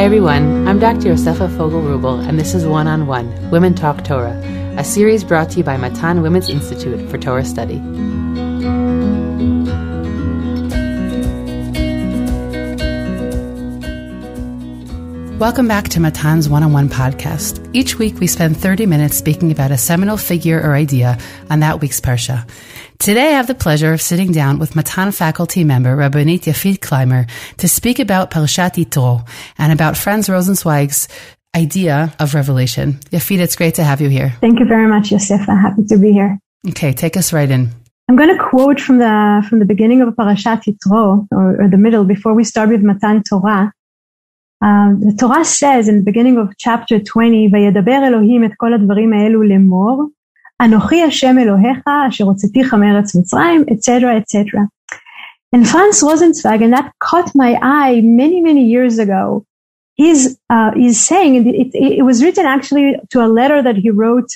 Hi everyone, I'm Dr. Yosefa Fogel Wruble, and this is One on One, Women Talk Torah, a series brought to you by Matan Women's Institute for Torah Study. Welcome back to Matan's One-on-One podcast. Each week we spend 30 minutes speaking about a seminal figure or idea on that week's Parsha. Today I have the pleasure of sitting down with Matan faculty member Rabbanit Yafit Clymer to speak about Parshat Yitro and about Franz Rosenzweig's idea of revelation. Yafit, it's great to have you here. Thank you very much, Yosefa. Happy to be here. Okay, take us right in. I'm going to quote from the beginning of Parshat Yitro, or the middle, before we start with Matan Torah. The Torah says in the beginning of chapter 20, וידבר אלוהים את כל הדברים האלו לאמור, אנוכי השם אלוהיך, אשר הוצאתיך מארץ מצרים, etc., etc. And Franz Rosenzweig, and that caught my eye many years ago, he's saying, it was written actually to a letter that he wrote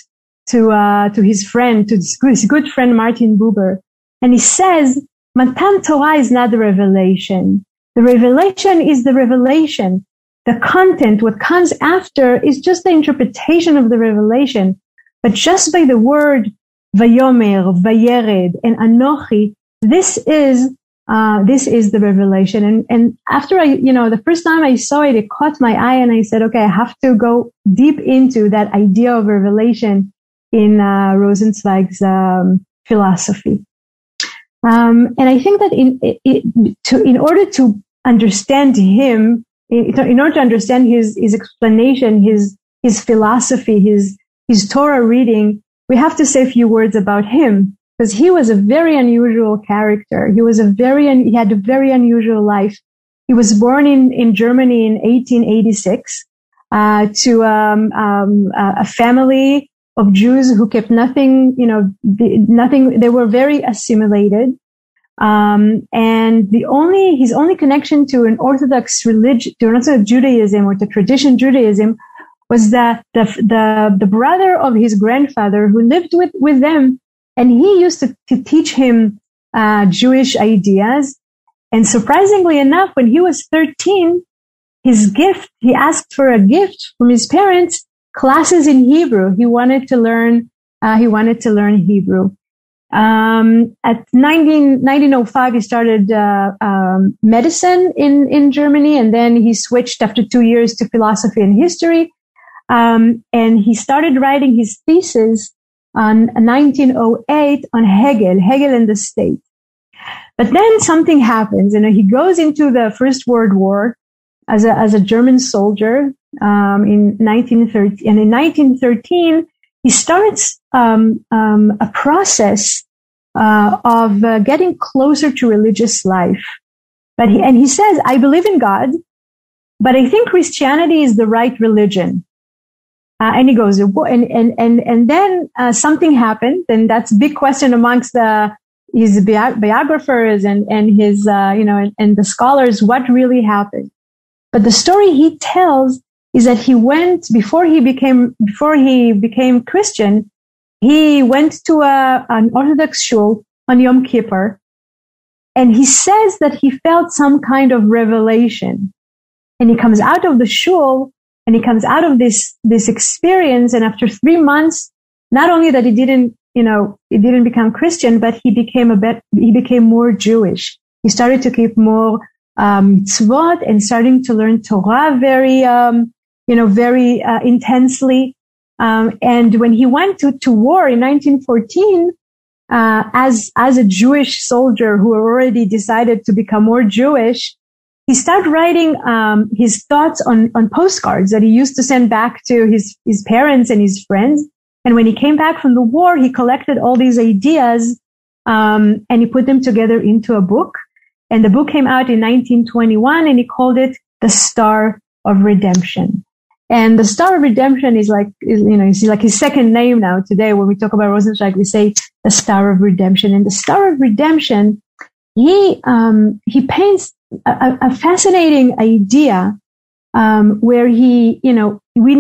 to his friend, to his good friend Martin Buber. And he says, Matan Torah is not the revelation. The revelation is the revelation. The content, what comes after, is just the interpretation of the revelation. But just by the word Vayomer, Vayered, and Anochi, this is the revelation. And after the first time I saw it, it caught my eye, and I said, okay, I have to go deep into that idea of revelation in Rosenzweig's philosophy. And I think that in order to understand him, in order to understand his explanation, his philosophy, his Torah reading, we have to say a few words about him, because he was a very unusual character. He had a very unusual life. He was born in Germany in 1886 to a family of Jews who kept nothing. They were very assimilated. And his only connection to an Orthodox religion, to an Orthodox Judaism or to tradition Judaism, was the brother of his grandfather who lived with them, and he used to teach him Jewish ideas. And surprisingly enough, when he was 13, he asked for a gift from his parents, classes in Hebrew. He wanted to learn Hebrew. At 1905, he started medicine in Germany, and then he switched after 2 years to philosophy and history. And he started writing his thesis on 1908 on Hegel and the state. But then something happens, and he goes into the First World War as a German soldier in 1913. And in 1913, he starts a process of getting closer to religious life. But he says, I believe in God, but I think Christianity is the right religion. And he goes, and then something happened, and that's a big question amongst his biographers and his and the scholars, what really happened. But the story he tells is that he went, before he became Christian, he went to an Orthodox shul on Yom Kippur, and he says that he felt some kind of revelation. And he comes out of the shul, and he comes out of this experience, and after 3 months, not only that he didn't become Christian, but he became more Jewish. He started to keep more mitzvot and starting to learn Torah very intensely. And when he went to war in 1914, as a Jewish soldier who already decided to become more Jewish, he started writing his thoughts on postcards that he used to send back to his parents and his friends. And when he came back from the war, he collected all these ideas and he put them together into a book. And the book came out in 1921, and he called it The Star of Redemption. And the Star of Redemption is like his second name now. Today, when we talk about Rosenzweig, we say the Star of Redemption. And the Star of Redemption, he paints a fascinating idea, where we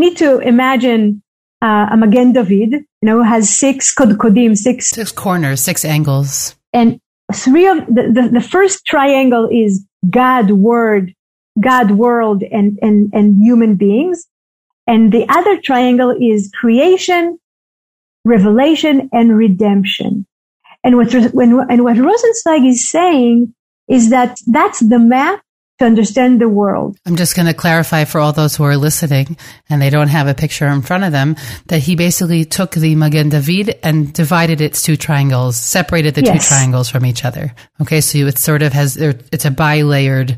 need to imagine a Magen David, has 6 kodkodim, six corners, 6 angles. And 3 of the first triangle is God, Word, God, world, and human beings. And the other triangle is creation, revelation, and redemption. And what Rosenzweig is saying is that that's the map to understand the world. I'm just going to clarify for all those who are listening and they don't have a picture in front of them that he basically took the Magen David and divided its two triangles, separated the two triangles from each other. Okay, so it sort of has, it's a bi-layered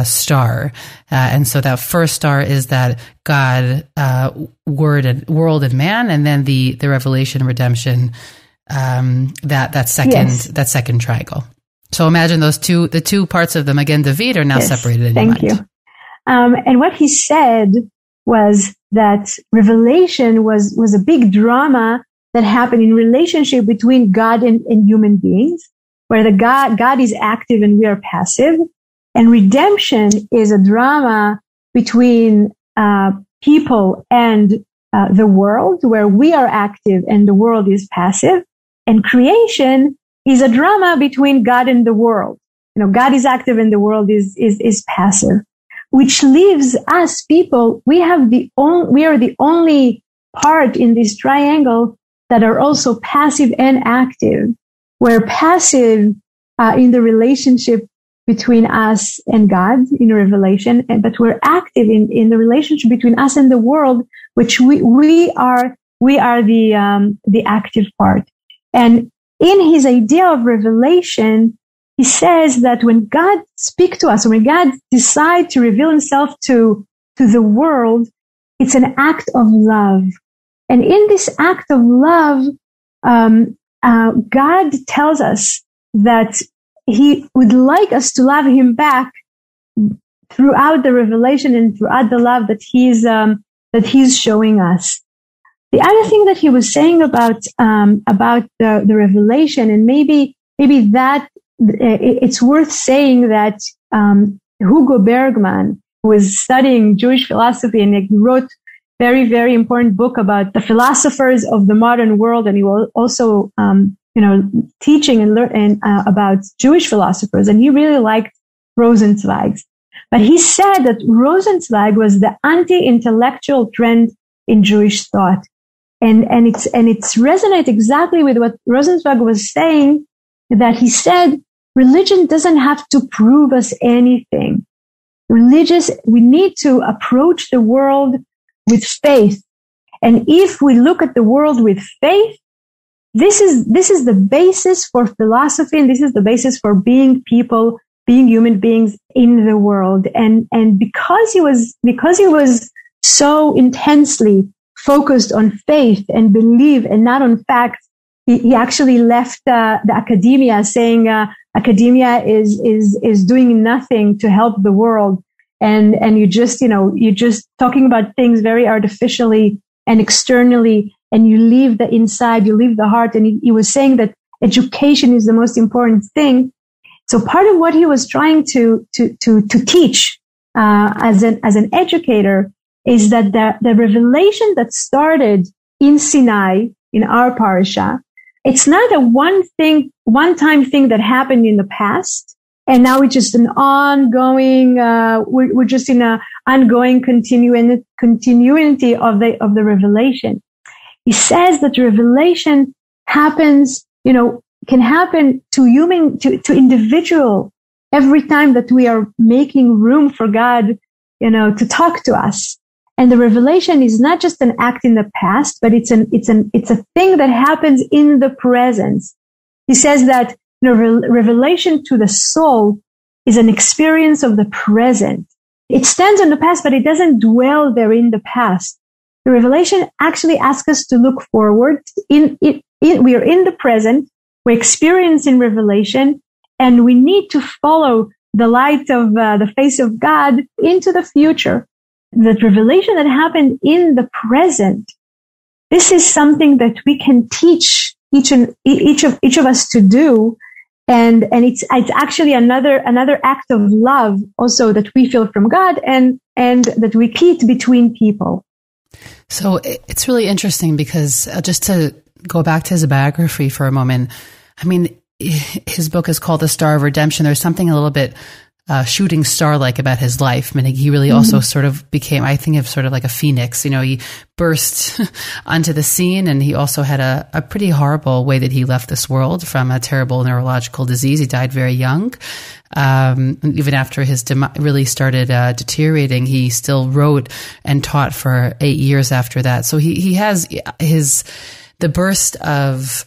star. And so that first star is that God, world and man, and then the revelation and redemption, that second triangle. So imagine the two parts of them, again, David, are now separated in your mind. Thank you. And what he said was that revelation was a big drama that happened in relationship between God and human beings, where God is active and we are passive. And redemption is a drama between people and the world, where we are active and the world is passive. And creation is a drama between God and the world. You know, God is active and the world is passive, which leaves us people. We are the only part in this triangle that are also passive and active. We're passive in the relationship between us and God in Revelation, but we're active in the relationship between us and the world, which we are the active part. And in his idea of revelation, he says that when God speaks to us, when God decides to reveal himself to the world, it's an act of love. And in this act of love, God tells us that he would like us to love him back throughout the revelation and throughout the love that he's showing us. The other thing that he was saying about the revelation, and maybe that it's worth saying that Hugo Bergman, who was studying Jewish philosophy and he wrote very, very important book about the philosophers of the modern world, and he was also teaching and learning about Jewish philosophers, and he really liked Rosenzweig. But he said that Rosenzweig was the anti-intellectual trend in Jewish thought. And it's resonate exactly with what Rosenzweig was saying, that he said, religion doesn't have to prove us anything. We need to approach the world with faith. And if we look at the world with faith, this is the basis for philosophy, and this is the basis for being people, being human beings in the world. And because he was so intensely focused on faith and belief and not on facts, he actually left the academia, saying academia is doing nothing to help the world, and you're just talking about things very artificially and externally, and you leave the inside, you leave the heart. And he was saying that education is the most important thing. So part of what he was trying to teach as an educator is that the revelation that started in Sinai, in our Parsha, it's not a one-time thing that happened in the past, and now it's just an ongoing, we're just in a ongoing continuity of the revelation. He says that revelation happens, can happen to individual every time that we are making room for God, to talk to us. And the revelation is not just an act in the past, but it's a thing that happens in the present. He says that revelation to the soul is an experience of the present. It stands in the past, but it doesn't dwell there in the past. The revelation actually asks us to look forward. We are in the present. We're experiencing revelation, and we need to follow the light of the face of God into the future. That revelation that happened in the present, this is something that we can teach each of us to do, and it's actually another act of love also that we feel from God, and that we repeat between people. So it's really interesting because just to go back to his biography for a moment, I mean, his book is called The Star of Redemption. There's something a little bit shooting star-like about his life. Meaning he really also sort of became, I think of sort of like a phoenix. He burst onto the scene, and he also had a pretty horrible way that he left this world from a terrible neurological disease. He died very young. Even after his really started deteriorating, he still wrote and taught for 8 years after that. So he has the burst of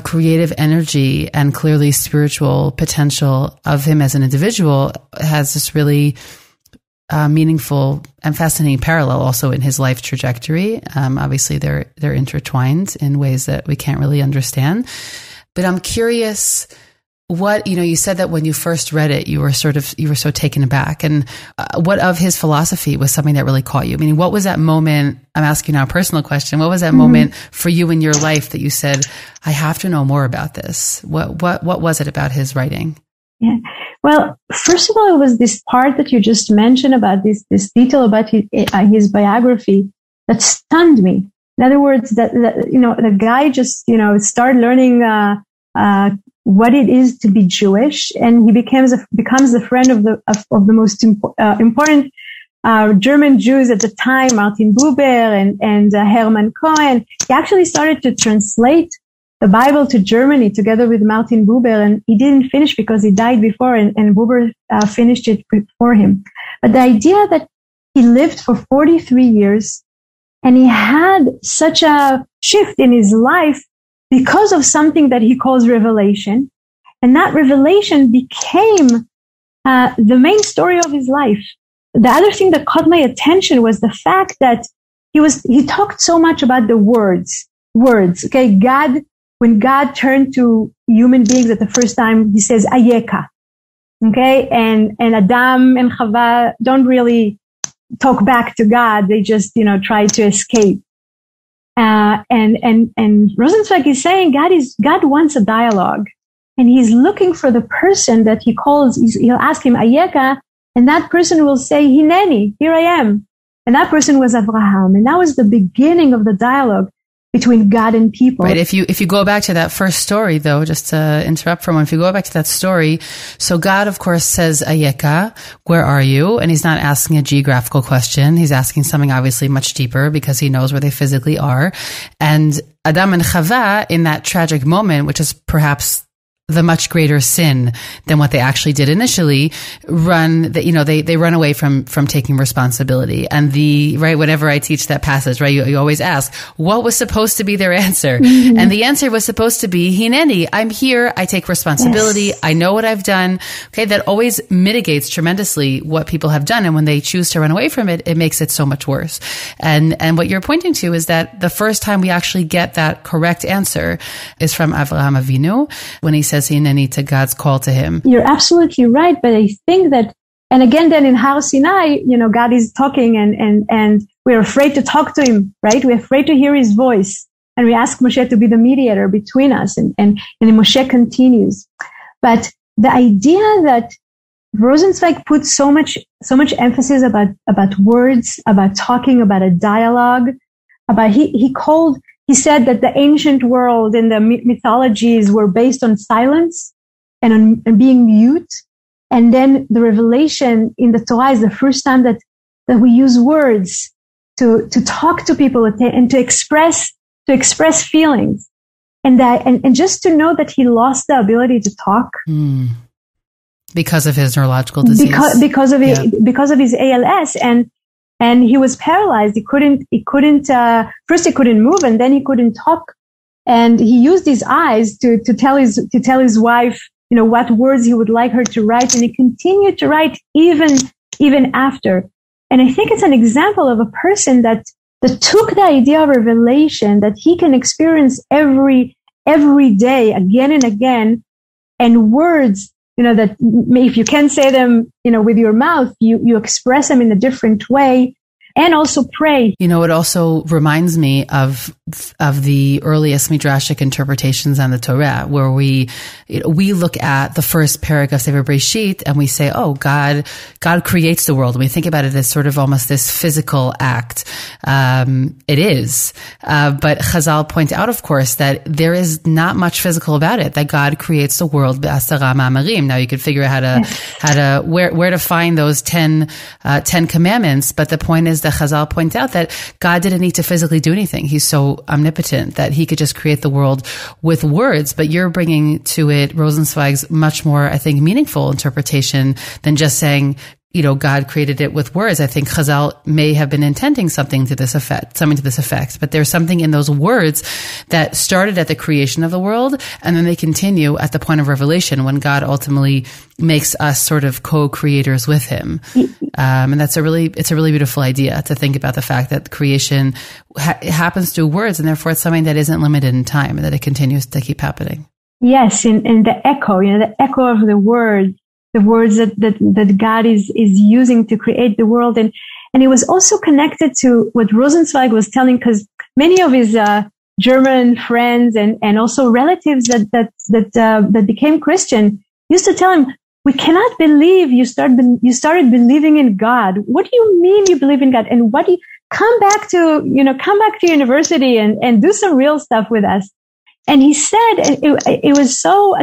creative energy and clearly spiritual potential of him as an individual has this really meaningful and fascinating parallel also in his life trajectory. Obviously they're intertwined in ways that we can't really understand. But I'm curious what, you said that when you first read it, you were so taken aback. And what of his philosophy was something that really caught you? Meaning, what was that moment? I'm asking now a personal question. What was that moment for you in your life that you said, I have to know more about this? What was it about his writing? Yeah. Well, first of all, it was this part that you just mentioned about this detail about his biography that stunned me. In other words, that the guy just, started learning, what it is to be Jewish, and he becomes the friend of the most important German Jews at the time, Martin Buber and Hermann Cohen. He actually started to translate the Bible to Germany together with Martin Buber, and he didn't finish because he died before, and Buber finished it before him. But the idea that he lived for 43 years and he had such a shift in his life because of something that he calls revelation. And that revelation became the main story of his life. The other thing that caught my attention was the fact that he talked so much about the words. Okay, when God turned to human beings at the first time, he says, Ayeka. Okay, and Adam and Chava don't really talk back to God. They just, try to escape. And Rosenzweig is saying God wants a dialogue, and he's looking for the person that he calls. He'll ask him Ayeka, and that person will say Hineni, here I am. And that person was Abraham, and that was the beginning of the dialogue between God and people. Right. If you go back to that first story, though, just to interrupt for a moment, if you go back to that story, so God, of course, says, Ayeka, where are you? And he's not asking a geographical question. He's asking something obviously much deeper because he knows where they physically are. And Adam and Chava, in that tragic moment, which is perhaps the much greater sin than what they actually did initially, they run away from taking responsibility. And whenever I teach that passage, right, you always ask, what was supposed to be their answer? Mm-hmm. And the answer was supposed to be, Hineni, I'm here, I take responsibility, yes. I know what I've done. Okay, that always mitigates tremendously what people have done. And when they choose to run away from it, it makes it so much worse. And what you're pointing to is that the first time we actually get that correct answer is from Avraham Avinu, when he says Hineni to God's call to him. You're absolutely right, but I think that, and again, then in Har Sinai, God is talking and we're afraid to talk to him, right? We're afraid to hear his voice. And we ask Moshe to be the mediator between us, and Moshe continues. But the idea that Rosenzweig put so much emphasis about words, about talking, about a dialogue, he said that the ancient world and the mythologies were based on silence and on being mute. And then the revelation in the Torah is the first time that we use words to talk to people and to express feelings. And just to know that he lost the ability to talk. Because of his neurological disease. Because of his ALS. And he was paralyzed. First he couldn't move, and then he couldn't talk. And he used his eyes to tell his wife, what words he would like her to write. And he continued to write even after. And I think it's an example of a person that took the idea of revelation that he can experience every day, again and again, and words, that if you can say them, with your mouth, you express them in a different way, and also pray. It also reminds me of the earliest midrashic interpretations on the Torah, where we look at the first parak of Sefer Breshit and we say, oh, God creates the world. And we think about it as sort of almost this physical act. It is. But Chazal point out, of course, that there is not much physical about it, that God creates the world b'asara ma'amarim. Now you could figure out where to find those 10 commandments. But the point is that Chazal point out that God didn't need to physically do anything. He's so omnipotent that he could just create the world with words. But you're bringing to it Rosenzweig's much more, I think, meaningful interpretation than just saying, God created it with words. I think Chazal may have been intending something to this effect, but there's something in those words that started at the creation of the world, and then they continue at the point of revelation when God ultimately makes us sort of co-creators with him. And it's a really beautiful idea to think about the fact that creation happens through words, and therefore it's something that isn't limited in time, and that it continues to keep happening. Yes, and the echo, the echo of the words that God is using to create the world. And it was also connected to what Rosenzweig was telling, because many of his German friends and also relatives that became Christian used to tell him, we cannot believe you started believing in God. What do you mean you believe in God? And what do you come back to university and do some real stuff with us? And he said it was so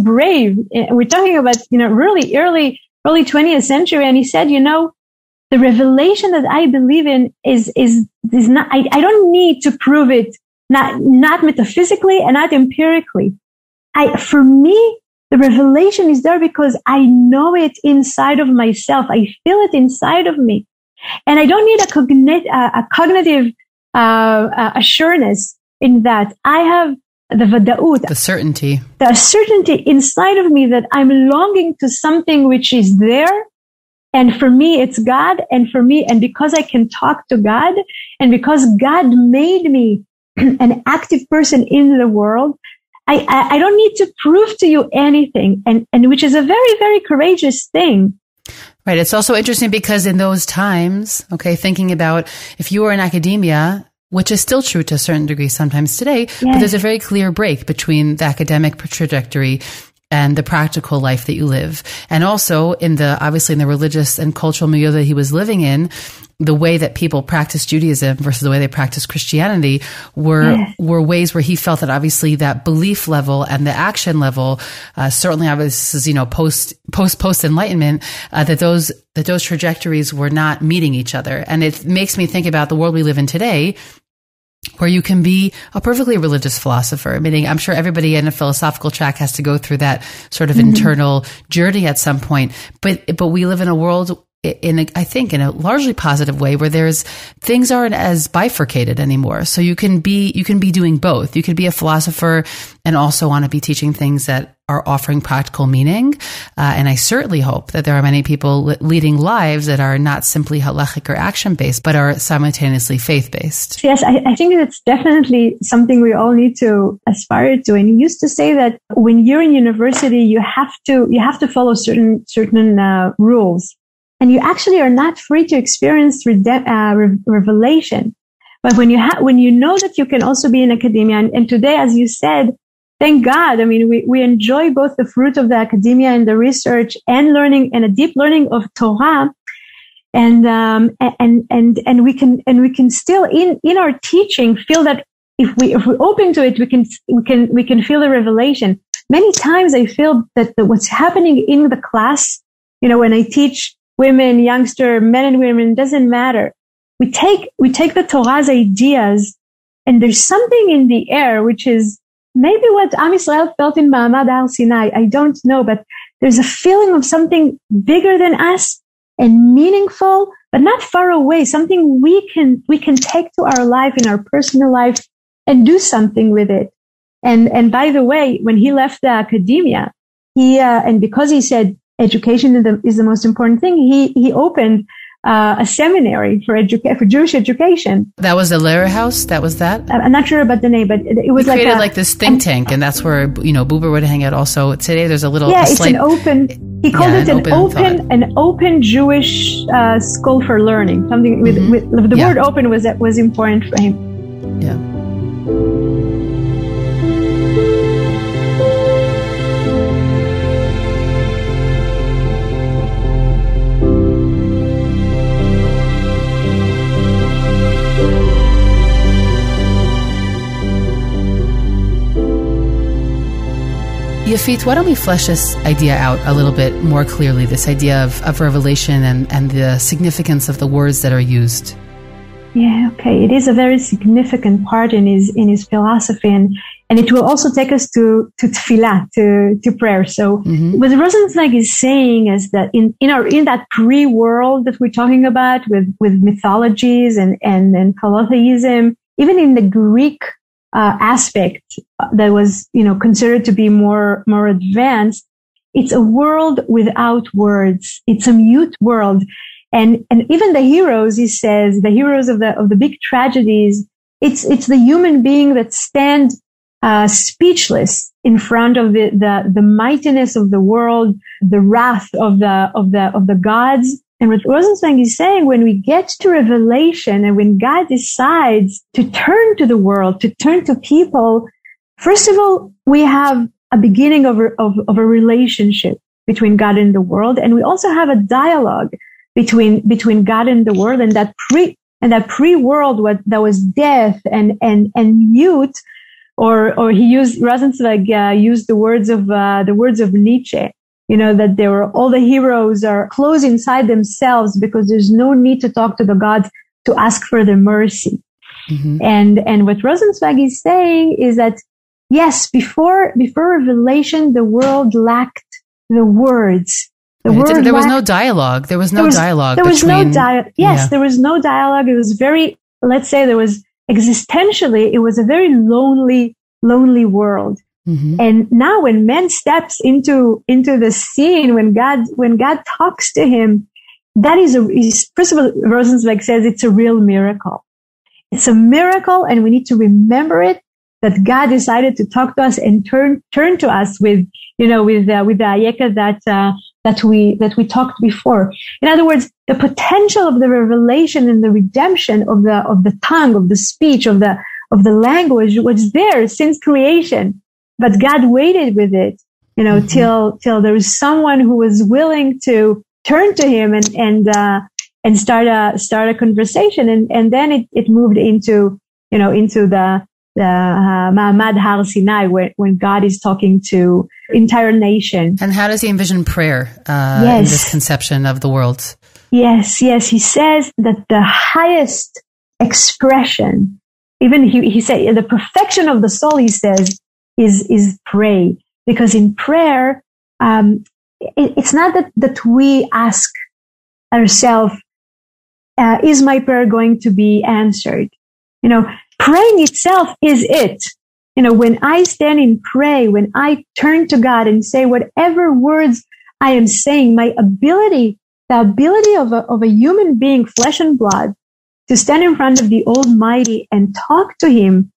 brave. We're talking about, really early 20th century. And he said, the revelation that I believe in is not, I don't need to prove it, not metaphysically and not empirically. For me, the revelation is there because I know it inside of myself. I feel it inside of me. And I don't need a cognitive assurance in that. I have the vada'ut, the certainty inside of me that I'm longing to something which is there. And for me, it's God. And because I can talk to God, and because God made me an active person in the world, I don't need to prove to you anything. And which is a very, very courageous thing. Right. It's also interesting because in those times, thinking about if you were in academia, which is still true to a certain degree sometimes today, yes, but there's a very clear break between the academic trajectory and the practical life that you live. And also obviously in the religious and cultural milieu that he was living in, the way that people practiced Judaism versus the way they practiced Christianity were ways where he felt that obviously that belief level and the action level, certainly this is, post Enlightenment, that those trajectories were not meeting each other. And it makes me think about the world we live in today, where you can be a perfectly religious philosopher, meaning I'm sure everybody in a philosophical track has to go through that sort of internal journey at some point. But we live in a world I think in a largely positive way where things aren't as bifurcated anymore. So you can be doing both. You could be a philosopher and also want to be teaching things that are offering practical meaning. And I certainly hope that there are many people leading lives that are not simply halachic or action-based, but are simultaneously faith-based. Yes, I think that's definitely something we all need to aspire to. And he used to say that when you're in university, you have to follow certain rules. And you actually are not free to experience revelation. But when you know that you can also be in academia, and today, as you said, thank God, I mean, we enjoy both the fruit of the academia and the research and learning and a deep learning of Torah. And we can still in our teaching feel that if we're open to it, we can feel the revelation. Many times I feel that what's happening in the class, when I teach women, youngster, men and women, doesn't matter. We take the Torah's ideas, and there's something in the air, which is maybe what Am Yisrael felt in Ma'amad Har Sinai. I don't know, but there's a feeling of something bigger than us and meaningful, but not far away. Something we can take to our life, in our personal life, and do something with it. And by the way, when he left the academia, and because he said education is the most important thing, he opened a seminary for Jewish education. That was the Lehrer House? That was that? I'm not sure about the name, but it was created like this think tank, and that's where, Buber would hang out also. Today there's it's an open, he called it an open Jewish school for learning. Something with the word open was important for him. Yeah. Yafit, why don't we flesh this idea out a little bit more clearly, this idea of revelation and the significance of the words that are used? Yeah, okay. It is a very significant part in his philosophy, and it will also take us to tefillah, to prayer. So what Rosenzweig is saying is that in that pre-world that we're talking about with mythologies and polytheism, even in the Greek aspect that was, considered to be more advanced, it's a world without words. It's a mute world. And even the heroes, he says, the heroes of the big tragedies, it's the human being that stand speechless in front of the mightiness of the world, the wrath of the gods. And what Rosenzweig is saying, when we get to Revelation and when God decides to turn to the world, to turn to people, first of all, we have a beginning of a relationship between God and the world, and we also have a dialogue between God and the world, and that pre-world that was death and mute, or Rosenzweig used the words of Nietzsche, that there were all the heroes are closed inside themselves because there's no need to talk to the gods to ask for their mercy. And what Rosenzweig is saying is that yes, before Revelation, the world lacked the words. There was no dialogue. There was no dialogue. There was no dialogue. It was very, let's say existentially, it was a very lonely world. And now when man steps into the scene, when God talks to him, that is first of all, Rosenzweig says it's a real miracle. It's a miracle, and we need to remember it, that God decided to talk to us and turn to us with the ayeka that we talked before. In other words, the potential of the revelation and the redemption of the tongue, of the speech, of the language was there since creation. But God waited with it, till there was someone who was willing to turn to him and start a conversation. And then it moved into the Ma'amad Har Sinai, when God is talking to entire nation. And how does he envision prayer in this conception of the world? Yes. He says that the highest expression, even he said the perfection of the soul, he says, is pray. Because in prayer, it's not that we ask ourselves, is my prayer going to be answered? Praying itself is it. When I stand and pray, when I turn to God and say whatever words I am saying, the ability of a human being, flesh and blood, to stand in front of the Almighty and talk to him,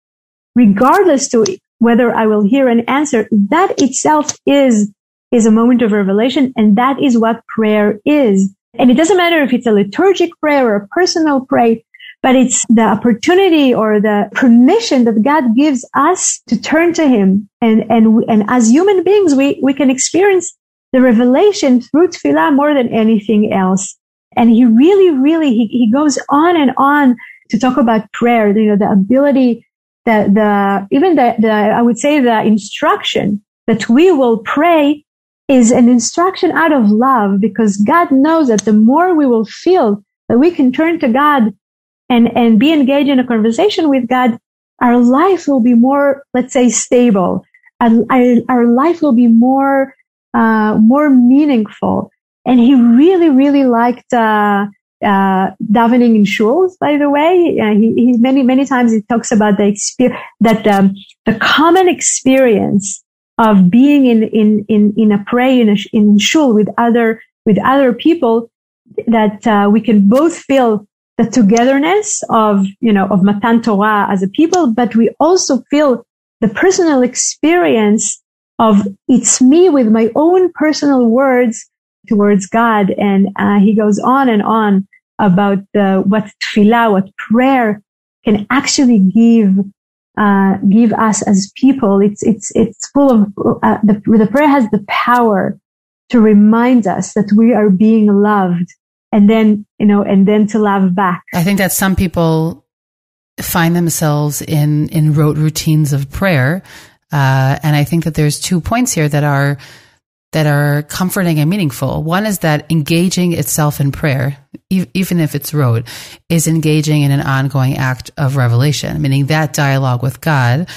regardless to whether I will hear an answer, that itself is a moment of revelation, and that is what prayer is. And it doesn't matter if it's a liturgic prayer or a personal prayer, but it's the opportunity or the permission that God gives us to turn to him. And as human beings, we can experience the revelation through tefillah more than anything else. And he really, he goes on and on to talk about prayer, the ability, I would say the instruction that we will pray is an instruction out of love, because God knows that the more we will feel that we can turn to God and be engaged in a conversation with God, our life will be more, let's say, stable. Our life will be more meaningful. And he really liked, davening in shuls, by the way. He many times he talks about the common experience of being in a prayer in shul with other people, that we can both feel the togetherness of Matan Torah as a people, but we also feel the personal experience of it's me with my own personal words towards God. And he goes on and on about what tefillah, what prayer can actually give us as people. It's full of the prayer has the power to remind us that we are being loved, and then to love back. I think that some people find themselves in rote routines of prayer, And I think that there's 2 points here that are comforting and meaningful. One is that engaging itself in prayer, even if it's rote, is engaging in an ongoing act of revelation, meaning that dialogue with God.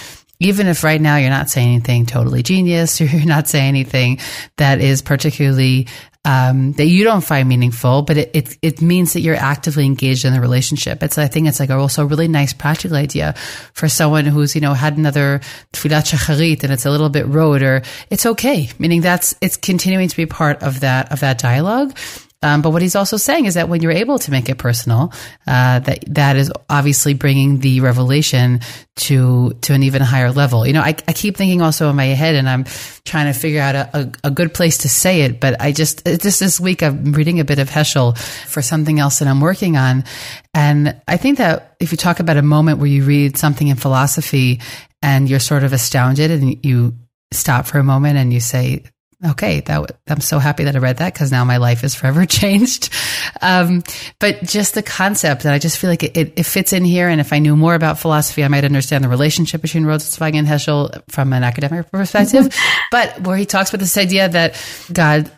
Even if right now you're not saying anything totally genius, or you're not saying anything that is particularly that you don't find meaningful, but it means that you're actively engaged in the relationship. I think it's like also a really nice practical idea for someone who's, had another tfilat shacharit and it's a little bit rote, or it's okay, meaning it's continuing to be part of that dialogue. But what he's also saying is that when you're able to make it personal, that is obviously bringing the revelation to an even higher level. I keep thinking also in my head, and I'm trying to figure out a good place to say it, but just this week I'm reading a bit of Heschel for something else that I'm working on. And I think that if you talk about a moment where you read something in philosophy and you're sort of astounded and you stop for a moment and you say, okay, I'm so happy that I read that, because now my life is forever changed. But just the concept, and I just feel like it fits in here. And if I knew more about philosophy, I might understand the relationship between Rosenzweig and Heschel from an academic perspective. But where he talks about this idea that God,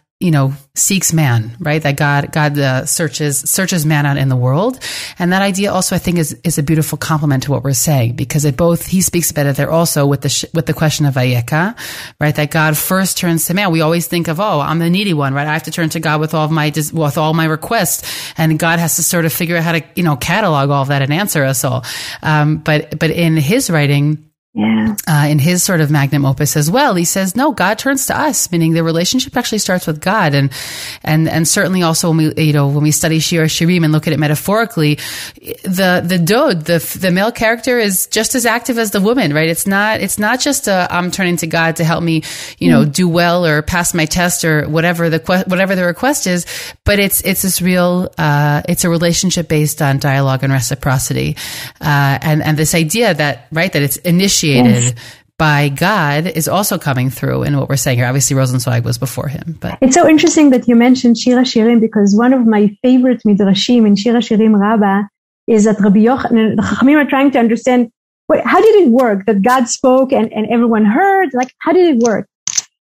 seeks man, right? That God searches man out in the world. And that idea also, I think, is a beautiful complement to what we're saying, because he speaks about it there also with the question of Vayeka, right? That God first turns to man. We always think of, I'm the needy one, right? I have to turn to God with all my requests, and God has to sort of figure out how to, catalog all of that and answer us all. But in his writing, in his sort of magnum opus as well, he says, no, God turns to us, meaning the relationship actually starts with God. And certainly also when we study Shir Shirim and look at it metaphorically, the dod, the male character is just as active as the woman, right? It's not just I'm turning to God to help me, do well or pass my test or whatever the request is, but it's this real, it's a relationship based on dialogue and reciprocity. And this idea that it's initiated by God is also coming through in what we're saying here. Obviously, Rosenzweig was before him. But it's so interesting that you mentioned Shir HaShirim, because one of my favorite midrashim in Shir HaShirim Rabbah is that Rabbi Yochanan, the Chachamim are trying to understand, how did it work that God spoke and everyone heard? Like, how did it work?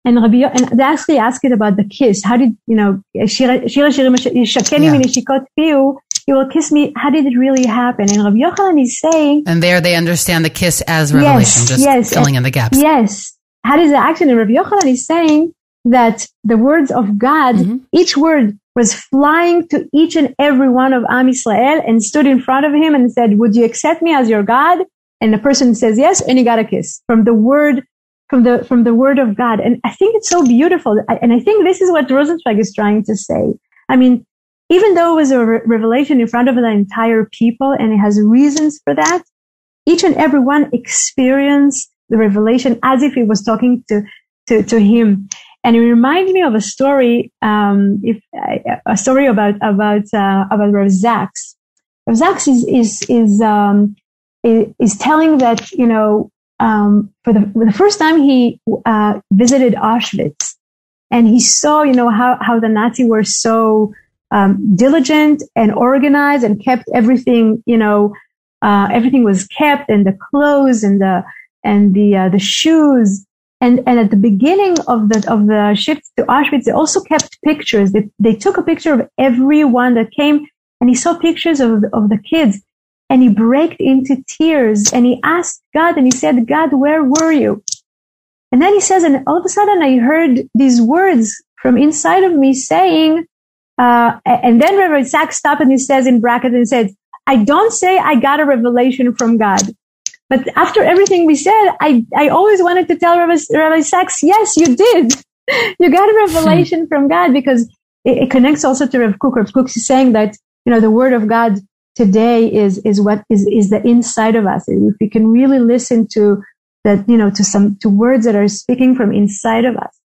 And they actually asked it about the kiss. How did, Shir HaShirim Yishakeni Minishikot Piu, you will kiss me. How did it really happen? And Rabbi Yochanan is saying, and there they understand the kiss as revelation, filling in the gaps. Yes. How does the action? And Rabbi Yochanan is saying that the words of God, each word was flying to each and every one of Am Yisrael and stood in front of him and said, would you accept me as your God? And the person says yes, and he got a kiss from the word of God. And I think it's so beautiful. And I think this is what Rosenzweig is trying to say. I mean, even though it was a revelation in front of the entire people, and it has reasons for that, each and every one experienced the revelation as if he was talking to him. And it reminds me of a story, a story about Rav Zaks. Rav Zaks is telling that, for the first time he visited Auschwitz, and he saw, how the Nazis were so diligent and organized and kept everything, everything was kept, and the clothes and the shoes. And at the beginning of the shift to Auschwitz, they also kept pictures. They took a picture of everyone that came, and he saw pictures of the kids, and he broke into tears, and he asked God, and he said, God, where were you? And then he says, and all of a sudden I heard these words from inside of me saying, and then Rabbi Sachs stopped and he says in brackets and said, I don't say I got a revelation from God. But after everything we said, I always wanted to tell Rabbi Sachs, yes, you did. You got a revelation from God, because it connects also to Rav Kook. Rav Kook is saying that, the word of God today is what is the inside of us. If we can really listen to that, to words that are speaking from inside of us.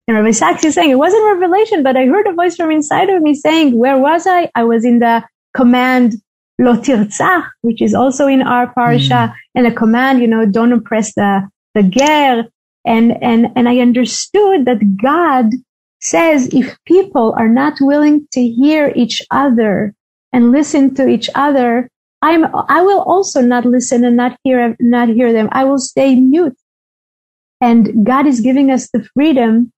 And Rabbi Sachs is saying, it wasn't a revelation, but I heard a voice from inside of me saying, where was I? I was in the command, Lo Tirtzach, which is also in our Parshat, and the command, don't oppress the ger. And I understood that God says, if people are not willing to hear each other and listen to each other, I will also not listen and not hear them. I will stay mute. And God is giving us the freedom,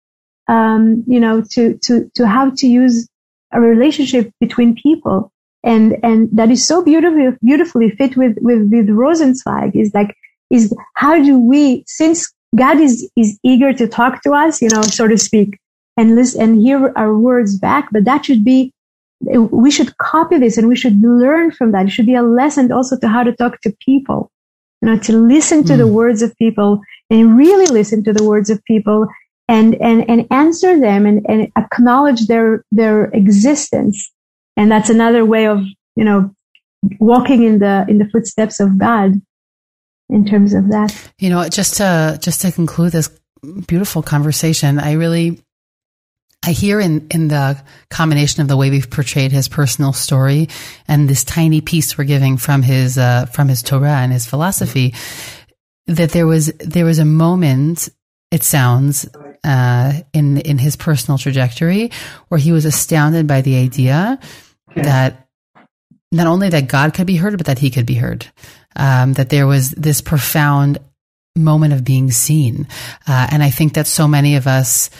to how to use a relationship between people. And that is so beautifully fit with Rosenzweig is how do we, since God is eager to talk to us, so to speak, and listen and hear our words back, but that should be, we should copy this and we should learn from that. It should be a lesson also to how to talk to people, to listen to the words of people and really listen to the words of people and answer them and acknowledge their existence. And that's another way of, walking in the footsteps of God in terms of that. Just to conclude this beautiful conversation, I hear in the combination of the way we've portrayed his personal story and this tiny piece we're giving from his Torah and his philosophy, that there was a moment, it sounds, in his personal trajectory where he was astounded by the idea that not only that God could be heard, but that he could be heard. That there was this profound moment of being seen. And I think that so many of us,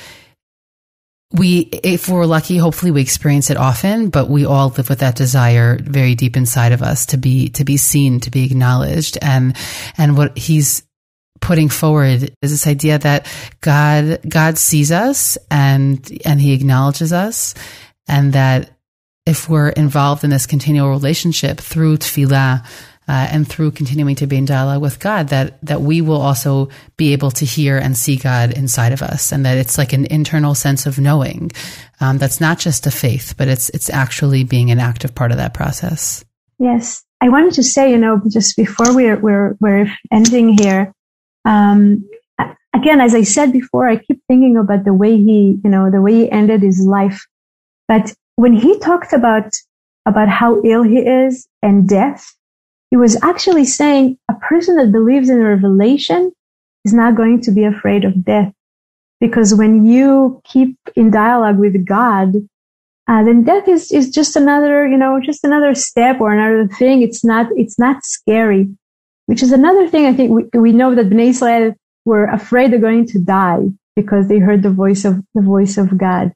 if we're lucky, hopefully we experience it often, but we all live with that desire very deep inside of us to be seen, to be acknowledged. And what he's putting forward is this idea that God sees us and he acknowledges us, and that if we're involved in this continual relationship through tefillah, and through continuing to be in dialogue with God, that we will also be able to hear and see God inside of us, and that it's like an internal sense of knowing. That's not just a faith, but it's actually being an active part of that process. Yes, I wanted to say, just before we're ending here, again, as I said before, I keep thinking about the way he ended his life. But when he talked about how ill he is and death, he was actually saying a person that believes in revelation is not going to be afraid of death. Because when you keep in dialogue with God, then death is just another, just another step or another thing. It's not scary, which is another thing. I think we know that Bnei Israel were afraid they're going to die because they heard the voice of God.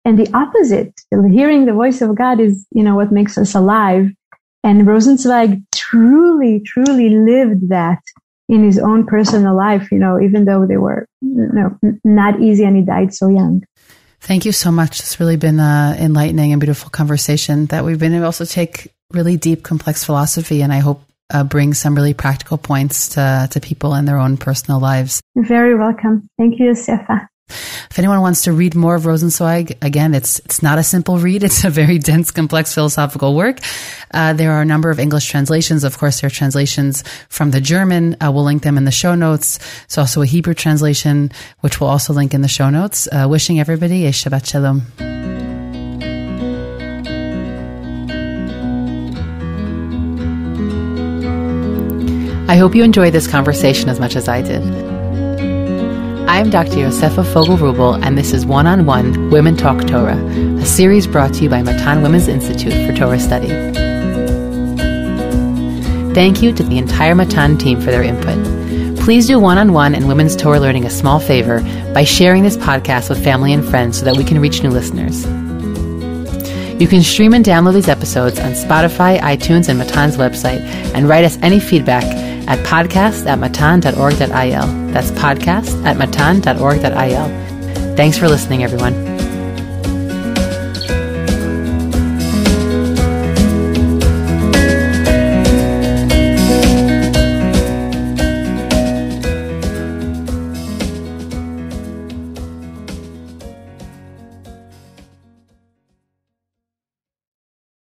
And the opposite, hearing the voice of God is, what makes us alive. And Rosenzweig truly, truly lived that in his own personal life, even though they were, not easy, and he died so young. Thank you so much. It's really been an enlightening and beautiful conversation that we've been able to take really deep, complex philosophy, and I hope bring some really practical points to people in their own personal lives. You're very welcome. Thank you, Yosefa. If anyone wants to read more of Rosenzweig, again, it's not a simple read. It's a very dense, complex philosophical work. There are a number of English translations. Of course, there are translations from the German. We'll link them in the show notes. There's also a Hebrew translation, which we'll also link in the show notes. Wishing everybody a Shabbat Shalom. I hope you enjoyed this conversation as much as I did. I'm Dr. Yosefa Fogel Wruble, and this is One-on-One Women Talk Torah, a series brought to you by Matan Women's Institute for Torah Study. Thank you to the entire Matan team for their input. Please do One-on-One and Women's Torah Learning a small favor by sharing this podcast with family and friends so that we can reach new listeners. You can stream and download these episodes on Spotify, iTunes, and Matan's website, and write us any feedback at podcast@matan.org.il. That's podcast@matan.org.il. Thanks for listening, everyone.